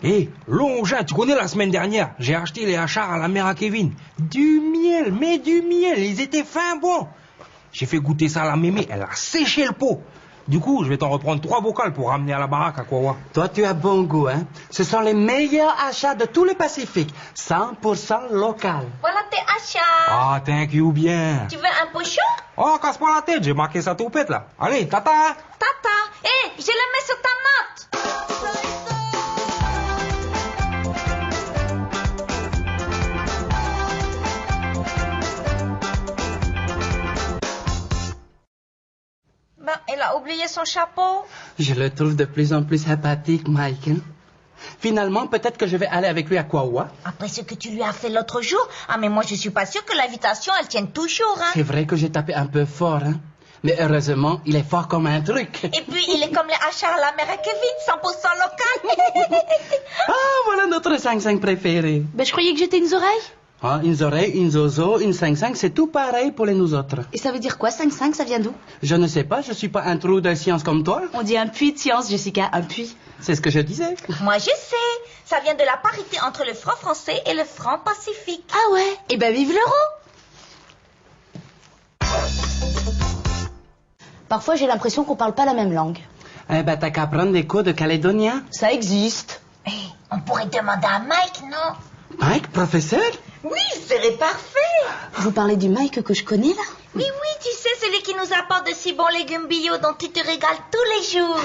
Hé, Longin, tu connais la semaine dernière, j'ai acheté les hachars à la mère à Kevin. Du miel, mais du miel, ils étaient fin bons. J'ai fait goûter ça à la mémé, elle a séché le pot. Du coup, je vais t'en reprendre 3 vocales pour ramener à la baraque à Kawa. Toi, tu as bon goût, hein? Ce sont les meilleurs achats de tout le Pacifique. 100% local. Voilà tes achats. Ah, thank you bien. Tu veux un pochon? Oh, casse pas la tête, j'ai marqué sa toupette là. Allez, tata. Tata. Hé, je le mets sur ta note. Ben, elle a oublié son chapeau. Je le trouve de plus en plus sympathique, Mike. Hein? Finalement, peut-être que je vais aller avec lui à Kawa. Après ce que tu lui as fait l'autre jour. Ah, mais moi, je suis pas sûre que l'invitation, elle tienne toujours, hein. C'est vrai que j'ai tapé un peu fort, hein? Mais heureusement, il est fort comme un truc. Et puis, il est comme les achats à la mère à Kevin, 100% local. Ah, voilà notre 5-5 préféré. Ben, je croyais que j'étais une oreille. Ah, une oreille, une zozo, une 5-5, c'est tout pareil pour les nous autres. Et ça veut dire quoi, 5-5, ça vient d'où? Je ne sais pas, je suis pas un trou de science comme toi. On dit un puits de science, Jessica, un puits. C'est ce que je disais. Moi, je sais. Ça vient de la parité entre le franc français et le franc pacifique. Ah ouais? Eh ben, vive l'euro! Parfois, j'ai l'impression qu'on parle pas la même langue. Eh ben, t'as qu'à prendre des cours de calédonien. Ça existe. Hey, on pourrait demander à Mike, non? Mike, professeur? Oui, ce serait parfait. Vous parlez du Mike que je connais, là? Oui, tu sais, celui qui nous apporte de si bons légumes bio dont tu te régales tous les jours.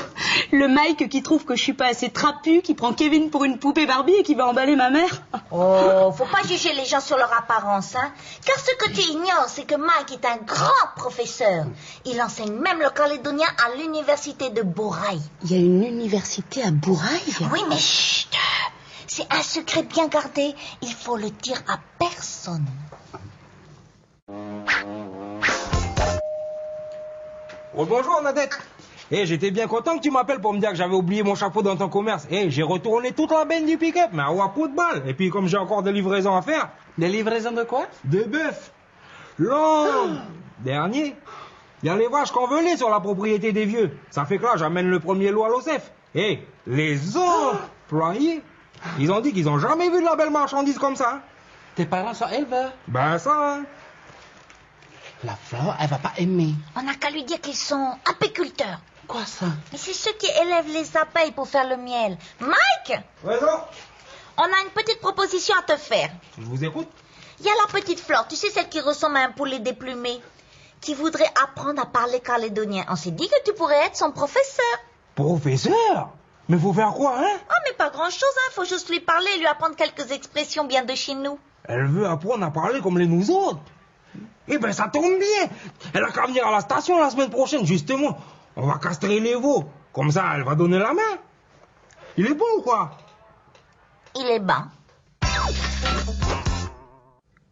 Le Mike qui trouve que je suis pas assez trapu, qui prend Kevin pour une poupée Barbie et qui va emballer ma mère. Oh, faut pas juger les gens sur leur apparence, hein. Car ce que tu ignores, c'est que Mike est un grand professeur. Il enseigne même le calédonien à l'université de Bourail. Il y a une université à Bourail? Oui, mais chut, c'est un secret bien gardé. Il faut le dire à personne. Oh, bonjour, Nadette. J'étais bien content que tu m'appelles pour me dire que j'avais oublié mon chapeau dans ton commerce. J'ai retourné toute la benne du pick-up, mais à wapou de balle. Et puis, comme j'ai encore des livraisons à faire... Des livraisons de quoi? De bœuf. L'an dernier, il y a les vaches convelées sur la propriété des vieux. Ça fait que là, j'amène le premier lot à l'OCEF. Les employés, ils ont dit qu'ils ont jamais vu de la belle marchandise comme ça. Hein. Tes parents sont éleveurs. Ben ça, hein. La Flore, elle va pas aimer. On n'a qu'à lui dire qu'ils sont apiculteurs. Quoi ça? Mais c'est ceux qui élèvent les abeilles pour faire le miel. Mike, Présent. on a une petite proposition à te faire. Je vous écoute. Il y a la petite Flore, tu sais, celle qui ressemble à un poulet déplumé, qui voudrait apprendre à parler calédonien. On s'est dit que tu pourrais être son professeur. Professeur? Mais faut faire quoi, hein? Ah, mais pas grand-chose, hein. Faut juste lui parler et lui apprendre quelques expressions bien de chez nous. Elle veut apprendre à parler comme les nous autres. Ben ça tombe bien. Elle a qu'à venir à la station la semaine prochaine, justement. On va castrer les veaux. Comme ça, elle va donner la main. Il est bon ou quoi? Il est bas.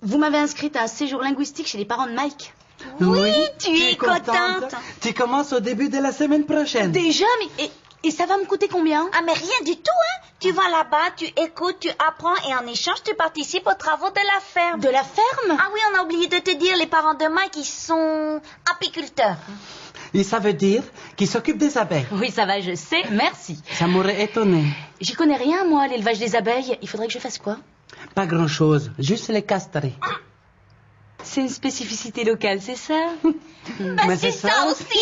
Vous m'avez inscrite à un séjour linguistique chez les parents de Mike. Oui, tu es contente. Tu commences au début de la semaine prochaine. Déjà, mais... Et ça va me coûter combien? Ah, mais rien du tout, hein. Tu vas là-bas, tu écoutes, tu apprends et en échange, tu participes aux travaux de la ferme. De la ferme? Ah oui, on a oublié de te dire, les parents de Mike, ils sont apiculteurs. Et ça veut dire qu'il s'occupe des abeilles. Oui, ça va, je sais, merci. Ça m'aurait étonné. J'y connais rien, moi, l'élevage des abeilles. Il faudrait que je fasse quoi? Pas grand-chose, juste les castrer. C'est une spécificité locale, c'est ça? Ben, c'est ça aussi.